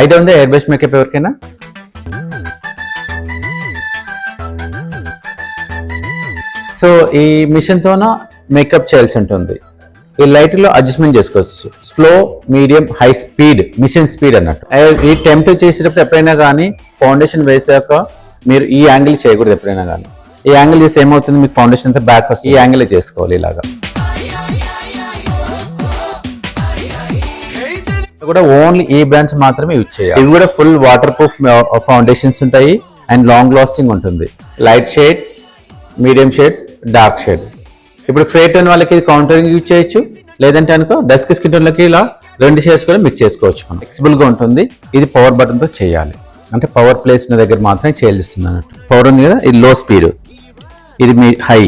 Idea ఉందా air brush makeup ఎవరికైనా? So ఈ మిషన్ తోన మేకప్ చేయాల్సి ఉంటుంది. ఈ లైట్ లో అడ్జస్ట్మెంట్ చేసుకోవచ్చు, slow, medium, high speed, machine speed అన్నట్టు. ఈ టెంప్ట్ చేసేటప్పుడు ఎప్పుడైనా కానీ ఫౌండేషన్ వేసాక మీరు ఈ యాంగిల్ చేయకూడదు. ఎప్పుడైనా కానీ ఈ యాంగిల్ చేస్తే ఏమవుతుంది, మీకు ఫౌండేషన్ అంతా బ్యాక్ వస్తుంది. ఈ యాంగిల్ చేసుకోవాలి ఇలాగా. కూడా ఓన్లీ ఈ బ్రాంచ్ మాత్రమే యూజ్ చేయాలి. ఇవి కూడా ఫుల్ వాటర్ ప్రూఫ్ ఫౌండేషన్స్ ఉంటాయి అండ్ లాంగ్ లాస్టింగ్ ఉంటుంది. Light shade, medium shade, dark shade. ఇప్పుడు ఫేర్ టోన్ వాళ్ళకి ఇది కౌంటరింగ్ యూజ్ చేయొచ్చు, లేదంటే అనుకో డస్క్ స్కిన్ టోన్లకి ఇలా 2 షేడ్స్ కూడా మిక్స్ చేసుకోవచ్చు. మనం ఫ్లెక్సిబుల్ గా ఉంటుంది. ఇది పవర్ బటన్ తో చేయాలి, అంటే పవర్ ప్లేస్ దగ్గర మాత్రమే చేయాల్సింది అన్నట్టు. పవర్ ఉంది కదా, ఇది లో స్పీడ్, ఇది మీ హై.